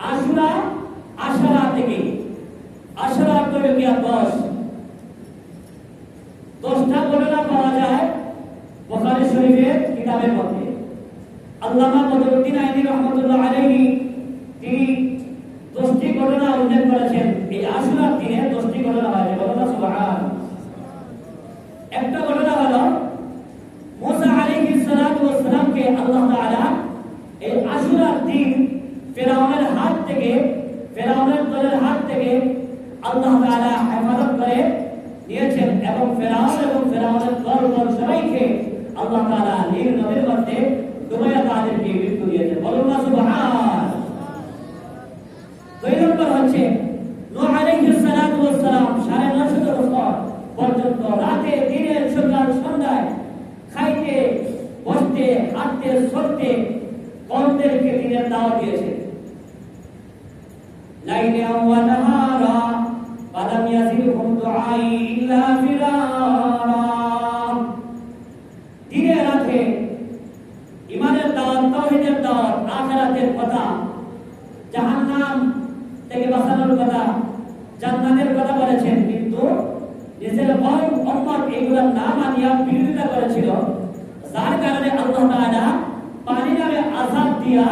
আশুরা আশারা থেকে, আশারা করে গিয়া 10টা ঘটনা পাওয়া যায় বুখারী শরীফের কিতাবের মধ্যে। আল্লামা বদরুদ্দিন আইনি রহমাতুল্লাহ আলাইহি তিনি 10টি ঘটনা উল্লেখ করেছেন। এই আশুরার দিনে 10টি ঘটনা হয়েছে, বলুন সুবহান। একটা ঘটনা হলো মুসা আলাইহিস সালাতু ওয়াস সালামকে আল্লাহ তাআলা এই আশুরার দিন ফিরআউনের হাত থেকে, ফিরআউনের দলের হাত থেকে আল্লাহ তাআলা হেফাজত করে নিয়েছেন এবং ফিরআউনের দল সবাইকে আল্লাহ তাআলা নীল নদীর মধ্যে ডুবাইয়া তাদেরকে মৃত্যু দিয়েছেন, বলুন সুবহান। 2 নম্বর হচ্ছে নূহ আলাইহিস সালাতু ওয়াস সালাম 950 বছর পর্যন্ত রাতে দিনে সকাল সন্ধ্যায় খাইতে বসতে হাঁটতে চলতে কওমদেরকে দিনের দাওয়াত দিয়েছেন। লাইলে ওয়া নাহারা ফালাম ইয়াজিদহুম দুআই ইল্লা ফিরারা। দিনে রাতে ঈমানের দাওয়াত, তাওহীদের দাওয়াত, আখিরাতের কথা, জাহান্নাম থেকে বাঁচানোর কথা, জান্নাতের কথা বলেছেন, কিন্তু নিজের উম্মত এগুলো না মানিয়া বিরোধিতা করেছিল, যার কারণে আল্লাহ তাআলা পানি নামে আযাব দিয়া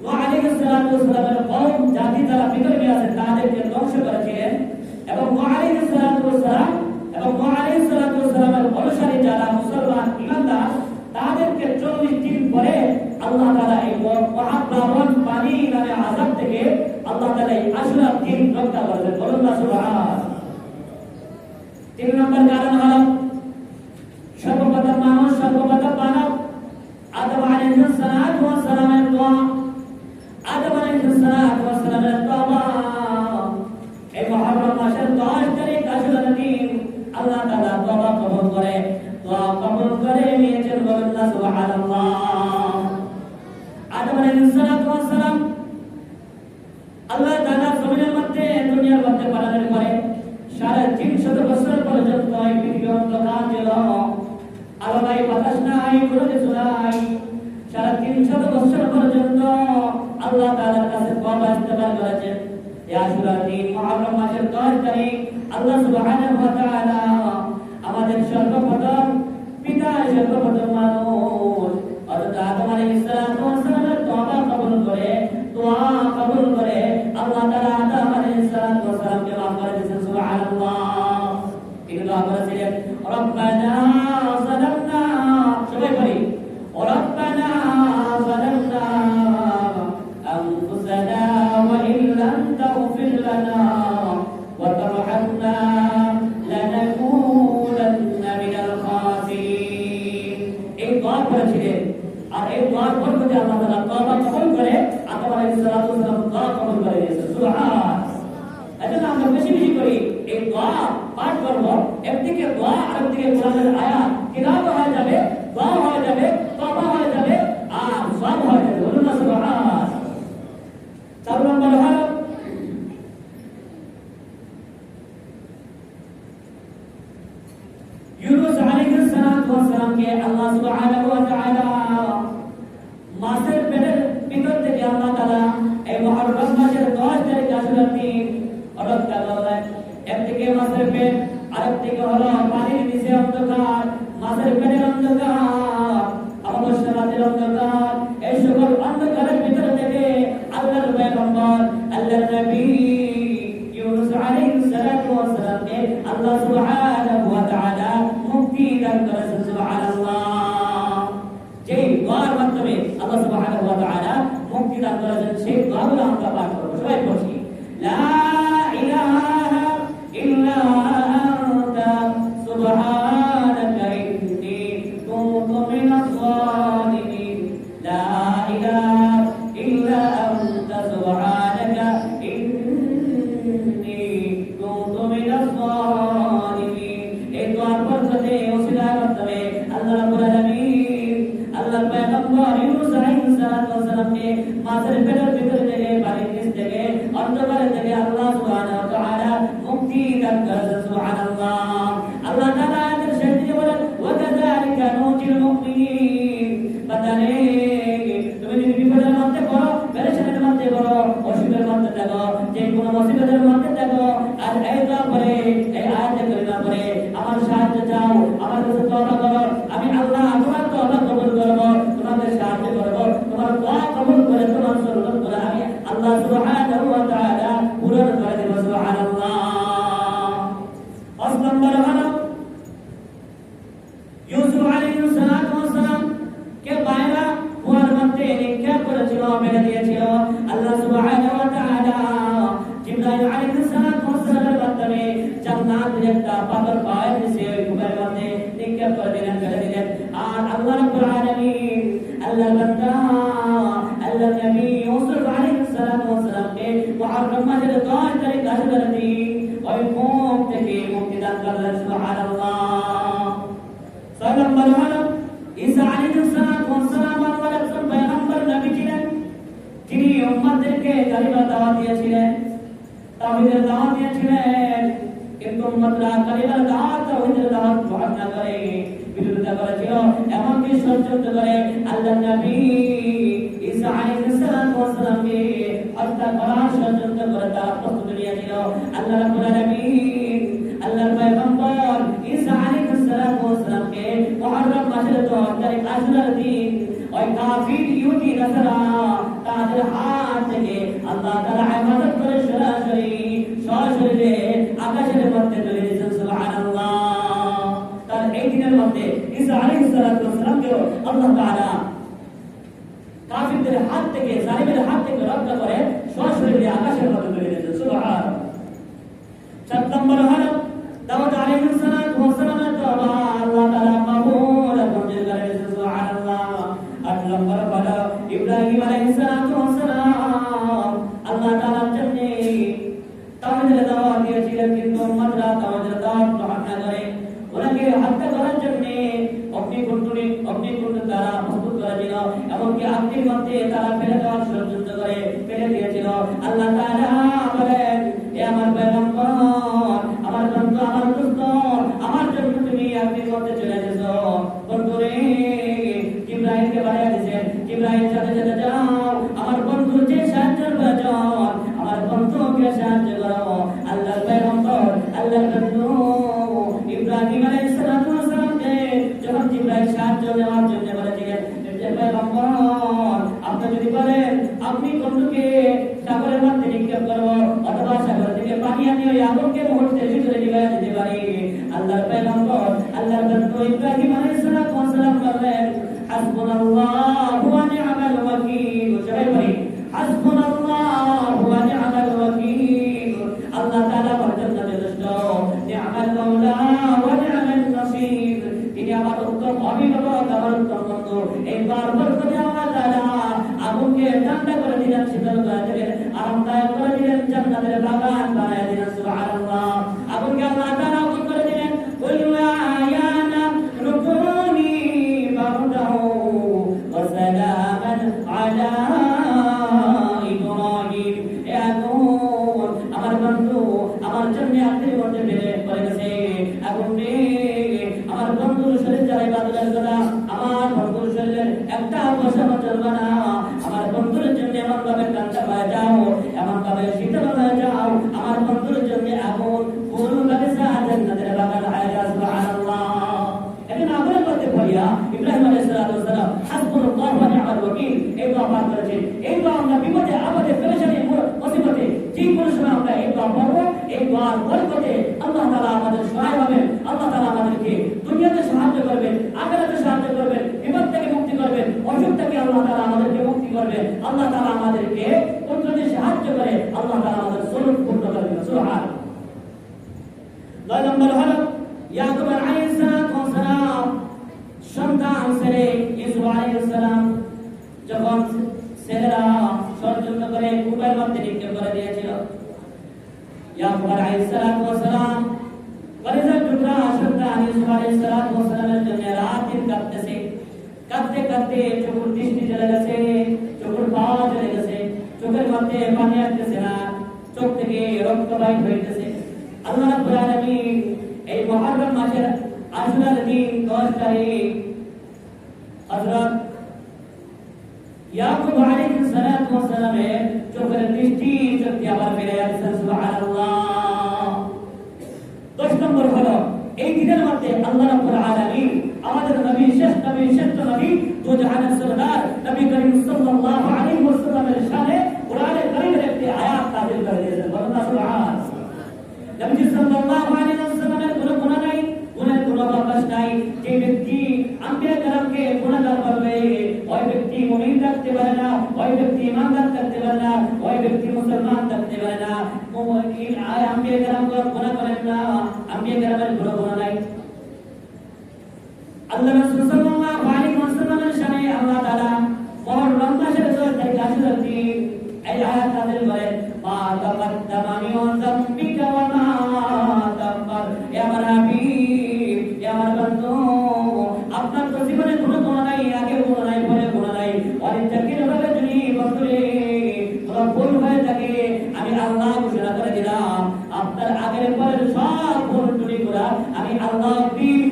নূহ আলাইহিস সালাতু ওয়াস সালামের কওম জাতি যারা বিতর্কে আছে তাদেরকে ধ্বংস করেছিলেন এবং নূহ আলাইহিস সালাতু ওয়াস সালামের অনুসারী যারা মুসলমান ঈমানদার তাদেরকে 40 দিন পরে আল্লাহ তাআলা এই মহাপ্লাবন পানি নামে আযাব থেকে আল্লাহ তাআলা এই আশুরার দিন রক্ষা করেছেন, বলুন সুবহান। 3 নম্বর কারণ হলো সর্বপ্রথম মানুষ, সর্বপ্রথম মানব আদম আলাইহিস সালাতু ওয়াস সালামের দোয়া, আদম আলাইহিস সালাতু ওয়াস সালামের তওবা। এই মুহররম মাসের 10 তারিখ আশুরার দিন আল্লাহ তাআলা তওবা কবুল করে, দোয়া কবুল করে নিয়েছেন, বলুন সুবহানাল্লাহ। আদম আলাইহিস সালাতু ওয়াস সালাম আল্লাহ তাআলা জমিনের মধ্যে, দুনিয়ার মধ্যে পালন করে 350 বছর পর্যন্ত এই পৃথিবী অন্ধকার ছিল, আলো নাই, বাতাস নাই, কোনো কিছু নাই। 350 বছর পর্যন্ত আল্লাহ তাআলার কাছে তওবা ইস্তেগফার করেছেন। এই আশুরার দিন মুহররম মাসের 10 তারিখ আল্লাহ সুবহানাহু ওয়া তাআলা আমাদের সর্বপ্রথম পিতা, সর্বপ্রথম মানুষ হযরত আদম আলাইহিস সালাতু ওয়াস সালামের তওবা কবুল করে, দোয়া কবুল করে আল্লাহ তাআলা আদম আলাইহিস সালাতু ওয়াস সালামকে মাফ করে দিয়েছেন, সুবহানাল্লাহ। তিনি দোয়া করেছিলেন রব্বানা যালামনা, সবাই বলি রব্বানা যালামনা আনফুসানা ওয়া ইল্লাম তাগফির লানা ওয়া তারহামনা লানাকুনান্না মিনাল খাসিরিন। এই দোয়া করেছিলেন আর এই দোয়ার বরকতে আল্লাহ তাআলা তওবা কবুল করে আদম আলাইহিস সালাতু ওয়াস সালাম দোয়া কবুল করে দিয়েছেন, সুবহান। এজন্য আমরা বেশি বেশি করি এই দোয়া পাঠ করব। একদিকে দোয়া, আরেকদিকে কোরআনের আয়াত, তিলাওয়াত হয়ে যাবে, দোয়া হয়ে যাবে, তওবা হয়ে যাবে আর সওয়াব হয়ে যাবে, বলুন সুবহান। 4 নম্বর হলো ইউনূস আলাইহিস সালাতু ওয়াস সালামকে আল্লাহ সুবহানাহু ওয়া তাআলা মাছের পেটের ভিতর থেকে আল্লাহ তাআলা এই মুহররম মাসের 10 তারিখ আশুরার দিন রক্ষা করলেন। একদিকে মাছের পেট, আরেকদিকে হলো পানির নিচে অন্ধকার, মাছের পেটের অন্ধকার, অবশ্য রাতের অন্ধকার। এই সকল অন্ধকারের ভিতর থেকে আল্লাহর পয়গম্বর, আল্লাহর নবী ইউনূস আলাইহিস সালাতু ওয়াস সালামকে আল্লাহ সুবহানাহু ওয়া তাআলা মুক্তি দান করেছেন, সুবহানাল্লাহ। যেই দোয়ার মাধ্যমে আল্লাহ সুবহানাহু ওয়া তাআলা মুক্তি দান করেছেন সেই দোয়াগুলো আমরা পাঠ করব। সবাই পড়ছি লা ইলাহা ইল্লা আনতা সুবহানাকা ইন্নী কুনতু মিনাজ জালিমিন। লা ইলাহা ইল্লা আনতা সুবহানাকা ইন্নী কুনতু মিনাজ জালিমিন। এই দোয়ার বরকতে ওসিলার মাধ্যমে আল্লাহ রাব্বুল আলামিন আল্লাহর পয়গম্বর ইউনূস আলাইহিস সালাতু ওয়াস সালামকে মাছের পেটের ভিতর থেকে, পানির নিচ থেকে, অন্ধকার থেকে আল্লাহ কোনো মুসিবতের মধ্যে থাকো আর এই দোয়া পরে এই আয়াতে কারিমা পরে আমার সাহায্য চাও, আমার কাছে তওবা করো, আমি আল্লাহ তোমার তওবা কবুল করব, তোমাদের সাহায্য করব, তোমার দোয়া কবুল করে তোমার সরবত করে আমি আল্লাহ সুবহানাহু ওয়া তাআলা পূরণ করে দেব। সুবহানাল্লাহ। 5 নম্বর হলো ইউসুফ আলাইহিস সালাতু ওয়াস সালাম কে বাইরা কুয়ার মধ্যে নিক্ষেপ করেছিল, মেরে দিয়েছিল। আল্লাহ সুবহানাহু ওয়া তাআলা জিবরাইল আলাইহিস সালাতু ওয়াস সালামের মাধ্যমে জান্নাতের একটা পাথর পায় সে ওই কুয়ার মধ্যে নিক্ষেপ করে দিলেন, মেরে দিলেন। আর আল্লাহ রাব্বুল আলামিন আল্লাহর বান্দা আল্লাহর নবী ইউসুফ আলাইহিস সালাতু ওয়াস সালামকে মুহররম মাসের 10 তারিখ আশুরার দিন ওই কূপ থেকে মুক্তি দান করলেন। সুবহানাল্লাহ। 6 নম্বর হলো ঈসা আলাইহিস সালাতু ওয়াস সালাম আল্লাহর একজন পয়গম্বর নবী ছিলেন, যিনি উম্মতদেরকে কালিমা দাওয়াত দিয়েছিলেন, তাওহীদের দাওয়াত দিয়েছিলেন। কিন্তু উম্মতরা কালিমার দাওয়াত তাওহীদের দাওয়াত গ্রহণ না করে বিরোধিতা করেছিল, এমনকি ষড়যন্ত্র করে আল্লাহর নবী ঈসা আলাইহিস সালাতু ওয়াস সালামকে হত্যা করার ষড়যন্ত্র করে তারা প্রস্তুতি নিয়েছিল। আল্লাহ রাব্বুল আলামিন আল্লাহর পয়গম্বর ঈসা আলাইহিস সালাতু ওয়াস সালামকে মুহররম মাসের 10 তারিখ আশুরার দিন ওই কাফির ইহুদি নাসারা তাদের হাত থেকে আল্লাহ তাআলা হেফাজত করে সরাসরি আকাশের মধ্যে তুলে দিয়েছেন। সুবহানাল্লাহ। তার এই দিনের মধ্যে ঈসা আলাইহিস সালাতু ওয়াস সালামকে আল্লাহ তাআলা কাফিরদের হাত থেকে, জালিমের হাত থেকে রক্ষা করে সরাসরি আকাশের মধ্যে তুলে দিয়েছেন। সুবহানাল্লাহ। 7 নম্বর হলো দাউদ আলাইহিস সালাতু ওয়াস সালামের তওবা আল্লাহ তাআলা কবুল করেন। সুবহানাল্লাহ। 8 নম্বর হলো ইব্রাহিম আলাইহিস সালাতু ওয়াস সালাম আল্লাহ তাআলার জন্য তাওহীদের দাওয়াত দিয়েছিলেন, কিন্তু উম্মতরা তাওহীদের দাওয়াত গ্রহণ না করে ওনাকে হত্যা করার জন্য অগ্নিকুণ্ড তারা প্রস্তুত করেছিল, এমনকি আগ্নির মধ্যে তারা ফেলে দেওয়ার ষড়যন্ত্র করে ফেলে দিয়েছিল। আল্লাহ তাআলা বলেন, এ আমার পয়গম্বর, আমার বন্ধু, আমার দোস্ত, আমার জন্য তুমি আগ্নির মধ্যে চলে এসেছো। বন্ধুরে জিবরাইলকে বাড়িয়ে দিয়েছেন, জিবরাইল সাথে সাথে যাও, আমার বন্ধুর যে সাহায্যের প্রয়োজন আমার বন্ধুকে সাহায্য করো। আল্লাহর পয়গম্বর আল্লাহর বন্ধু ইব্রাহিম আলাইহিস সালাতু ওয়াস সালামকে যখন জিবরাইল সাহায্য নেওয়ার জন্য বলেছিলেন, যে পয়গম্বর আপনি যদি বলেন আপনি বন্ধুকে সাগরের মধ্যে নিক্ষেপ করবো অথবা সাগর থেকে পানি আনি ওই আগুনকে মুহূর্তের ভিতরে নিভাইয়া দিতে পারি, আল্লাহর পয়গম্বর আল্লাহর বন্ধু ইব্রাহিম আলাইহিস সালাতু ওয়াস সালাম বললেন, হাসবুনাল্লাহু ওয়া নি'মাল ওয়াকিল। সবাই বলি হাসবুনাল্লাহু ওয়া নি'মাল ওয়াকিল। আল্লাহ তাআলা বলেন যথেষ্ট, নি'মাল মাওলা ওয়া নি'মাল নাসীর। তিনি আমার উত্তম অভিভাবক, আমার উত্তম বন্ধু। এইবার বরকতে আল্লাহ তাআলা আগুনকে ঠান্ডা করে দিলেন, শীতল করে দিলেন, আরামদায়ক করে দিলেন, জান্নাতের বাগান বানায় দিলেন। সুবহানাল্লাহ। আগুনকে আল্লাহ তাআলা আগুন করে দিলেন, কুল্লা ইয়া নারু কুনি বারদান ওয়া সালামান আলা ইব্রাহিম। এ আগুন আমার বন্ধু আমার জন্য আগুনের মধ্যে ফেলে পড়ে গেছে। আগুন রে আমার বন্ধুর শরীর জ্বালাই বাদলের কথা, আমার বন্ধুর শরীরের একটা বসানো চলবে না। আমার বন্ধুর জন্য এমন ভাবে ঠান্ডা হয়ে যাও, এমন ভাবে শীতল হয়ে যাও, আমার বন্ধুর জন্য আগুন ফুল বাগিচা জান্নাতের বাগান হয়ে যাও। সুবহানাল্লাহ। এখন আগুনের মধ্যে পড়িয়া ইব্রাহিম আলাইহিস সালাতু ওয়াস সালাম হাসবুনাল্লাহু ওয়া নি'মাল ওয়াকিল এই দোয়া পাঠ করেছেন। এই দোয়া আমরা বিপদে আপদে পেরেশানি মুসিবতে যে কোনো সময় আমরা এই দোয়া পড়বো, এই দোয়ার বরকতে আল্লাহ তাআলা আমাদের সহায় হবেন। আল্লাহ তাআলা আমাদেরকে দুনিয়াতে সাহায্য করবেন, আখিরাতে সাহায্য করবেন, বিপদ থেকে মুক্তি করবেন, অসুখ থেকে আল্লাহ তাআলা আমাদেরকে মুক্তি করবেন। আল্লাহ তাআলা আমাদেরকে কুদরতে সাহায্য করে আল্লাহ তাআলা আমাদের সরল পূর্ণ করবেন। সুবহানাল্লাহ। 9 নম্বর হলো ইয়াকুব আলাইহিস সালাতু ওয়াস সালাম সন্তান ছেলে ইউসুফ আলাইহিস সালাম যখন ছেলেরা ষড়যন্ত্র করে কূপের মধ্যে নিক্ষেপ করে দিয়েছিল, ইয়াকুব আলাইহিস সালাতু ওয়াস সালাম কলিজার টুকরা সন্তান ইউসুফ আলাইহিস সালাতু ওয়াস সালামের জন্য রাত দিন কাঁদতেছে। কাঁদতে কাঁদতে চোখের দৃষ্টি চলে গেছে, চোখের পাওয়া চলে গেছে, চোখের মধ্যে পানি আসতেছে না, চোখ থেকে রক্ত বাইর হইতেছে। আল্লাহ রাব্বুল আলামিন এই মুহররম মাসের আশুরার দিন 10 তারিখ হযরত ইয়াকুব আলাইহিস সালাতু ওয়াস সালামের চোখের দৃষ্টি আবার ফিরে আসছে। নবী সাল্লাল্লাহু আলাইহি ওয়াসাল্লামের কোনো গুনাহ নাই, গুনাহের কোনো অবকাশ নাই। যে ব্যক্তি আম্বিয়া কেরামকে গুনাহগার বলবে, ওই ব্যক্তি মুমিন থাকতে পারে না, ওই ব্যক্তি ইমানদার থাকতে পারে না, ওই ব্যক্তি মুসলমান থাকতে পারে না। মুমিন আম্বিয়া কেরাম গুনাহ করেন না, আম্বিয়া কেরামের কোনো গুনাহ নাই। আল্লাহ রাসূল সাল্লাল্লাহু আলাইহি ওয়াসাল্লামের শানে আল্লাহ তাআলা মুহররম মাসের 10 তারিখ আশুরার দিন এই আয়াত নাযিল করেন, মা তাকাদ্দামা মিন যামবিকা ওয়া মা তাআখার। হে আমার হাবিব, হে আমার বন্ধু, আপনার তো জীবনে কোনো গুনাহ নাই, আগে গুনাহ নাই, পরে গুনাহ নাই। অনিচ্ছাকৃত ভাবে যদি বন্ধুরে কোনো ভুল হয়ে থাকে, আমি আল্লাহ ঘোষণা করে দিলাম, আপনার আগের পরের সব ভুল ত্রুটিগুলো আমি আল্লাহ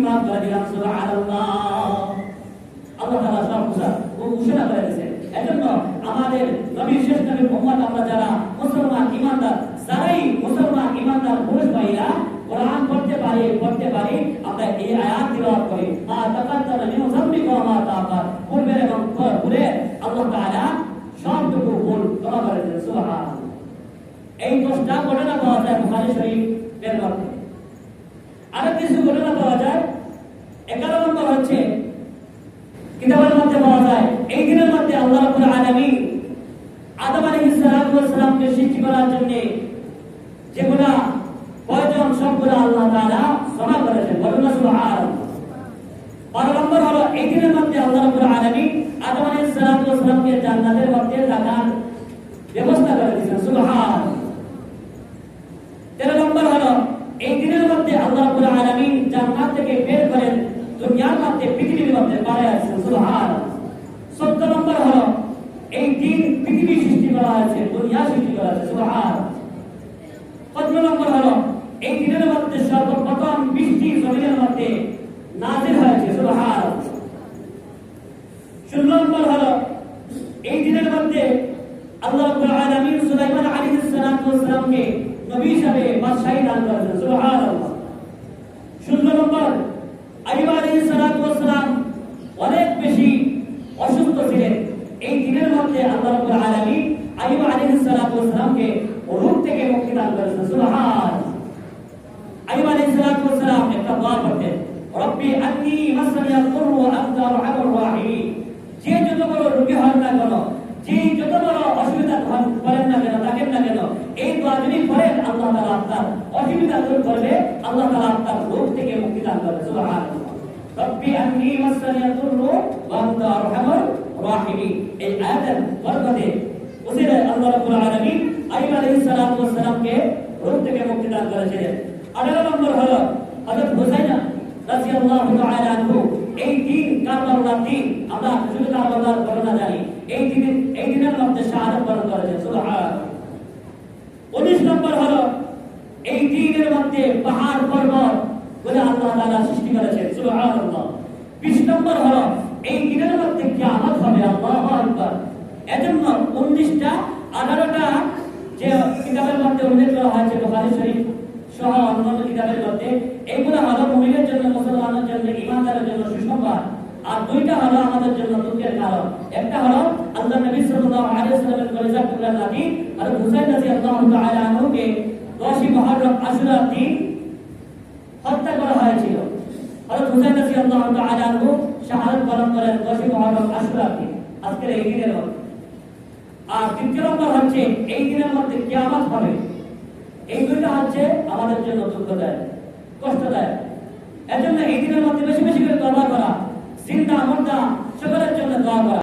মাফ করে দিলাম। সুবহানাল্লাহ। আল্লাহ তাআলা সব ঘোষণা করে দিয়েছেন। এজন্য আমাদের নবীর শেষ নবীর উম্মত আমরা যারা মুসলমান ইমানদার, যারাই মুসলমান ইমানদার পুরুষ ভাইরা কোরআন পড়তে পারি আমরা এই আয়াত তিলাওয়াত করি, মা তাকাদ্দামা মিন যামবিকা ওয়া মা তাআখার। পূর্বের এবং পরে আল্লাহ তাআলা সবটুকু ভুল ক্ষমা করে দেন। সুবহানাল্লাহ। এই 10টা ঘটনা পাওয়া যায় বুখারী শরীফের মধ্যে। আরো কিছু ঘটনা পাওয়া যায়। 11 নম্বর হচ্ছে কিতাবের মধ্যে পাওয়া যায়, এই দিনের মধ্যে আল্লাহ রাব্বুল আলামিন আদম আলাইহিস সালামকে সৃষ্টি করার জন্য যেগুলো প্রয়োজন সবগুলো আল্লাহ তাআলা ক্ষমা করেছেন। বলুন সুবহানাল্লাহ। 12 নম্বর হলো এই দিনের মধ্যে আল্লাহ রাব্বুল আলামিন আদম আলাইহিস সালামকে জান্নাতের মধ্যে থাকার ব্যবস্থা করে দিয়েছেন। সুবহানাল্লাহ। 13 নম্বর হলো এই দিনের মধ্যে আল্লাহ রাব্বুল আলামিন জান্নাত থেকে বের করেন দুনিয়ার মধ্যে, পৃথিবীর মধ্যে পাঠাচ্ছেন। সুবহানাল্লাহ। 14 নম্বর হলো এই দিন পৃথিবী সৃষ্টি করা হয়েছে, দুনিয়া সৃষ্টি করা হয়েছে। সুবহানাল্লাহ। 15 নম্বর হলো এই দিনের মধ্যে সর্বপ্রথম বৃষ্টি জমিনের মধ্যে নাযিল হয়েছে। সুবহানাল্লাহ। 16 নম্বর হলো এই দিনের মধ্যে আল্লাহ রাব্বুল আলামিন সুলাইমান আলাইহিস সালামকে নবী হিসেবে বাদশাহী দান করেছেন। সুবহানাল্লাহ। 17 নম্বর আইয়ুব আলাইহিস সালাম অনেক বেশি অসুস্থ ছিলেন। এই দিনের মধ্যে আল্লাহ রাব্বুল আলামিন আইয়ুব আলাইহিস সালামকে রোগ থেকে মুক্তি দান করেছেন। সুবহানাল্লাহ। আইয়ুব আলাইহিস সালাম একটা দোয়া করতেন, রব্বি আন্নী মাসানিয়াল দুররু ওয়া আনতা আরহামুর রাহিমিন। যে যত বড় রোগী হন না কেন, যে যত বড় অসুবিধা করেন না কেন, থাকেন না কেন, এই দোয়া যদি করেন আল্লাহ তাআলা আপনার অসুবিধা দূর করবে, আল্লাহ তাআলা আপনার রোগ থেকে মুক্তি দান করবে। সুবহানাল্লাহ। রব্বি আন্নী মাসানিয়াল দুররু ওয়া আনতা আরহামুর রাহিমিন। এই আয়াতের বরকতে ওসিলা আল্লাহ রাব্বুল আলামিন আইয়ুব আলাইহিস সালামকে রোগ থেকে মুক্তি দান করেছিলেন। 18 নম্বর হলো হযরত হুসাইন রাদিয়াল্লাহু তাআলা আনহু, এই দিন কারবালার দিন, আমরা শুধু কারবালার ঘটনা জানি, এই দিনের মধ্যে শাহাদাত বরণ করেছেন। সুবহানাল্লাহ। 19 নম্বর হলো এই দিনের মধ্যে পাহাড় পর্বত বলে আল্লাহ তাআলা সৃষ্টি করেছেন। সুবহানাল্লাহ। 20 নম্বর হলো এই দিনের মধ্যে কিয়ামত হবে। আল্লাহু আকবার। এজন্য 19টা 18টা যে কিতাবের মধ্যে উল্লেখ করা হয়েছে বুখারী শরীফ সহ অন্যান্য কিতাবের মধ্যে, এইগুলো হলো মুমিনের জন্য, মুসলমানের জন্য, ঈমানদারের জন্য সুসংবাদ, আর 2টা হলো আমাদের জন্য দুঃখের কারণ। একটা হলো আল্লাহ নবী সাল্লাল্লাহু আলাইহি ওয়াসাল্লামের কলিজার টুকরা নাতি হযরত হুসাইন রাদিয়াল্লাহু তাআলা আনহুকে 10ই মুহররম আশুরার দিন হত্যা করা হয়েছিল। হযরত হুসাইন রাদিয়াল্লাহু তাআলা আনহু শাহাদাত বরণ করেন 10ই মুহররম আশুরার দিন, আজকের এই দিনের মধ্যে। আর 3 নম্বর হচ্ছে এই দিনের মধ্যে কিয়ামত হবে। এই 2টা হচ্ছে আমাদের জন্য দুঃখদায়ক, কষ্টদায়ক। এজন্য এই দিনের মধ্যে বেশি বেশি করে তওবা করা, জিন্দা মুর্দা সকলের জন্য দোয়া করা।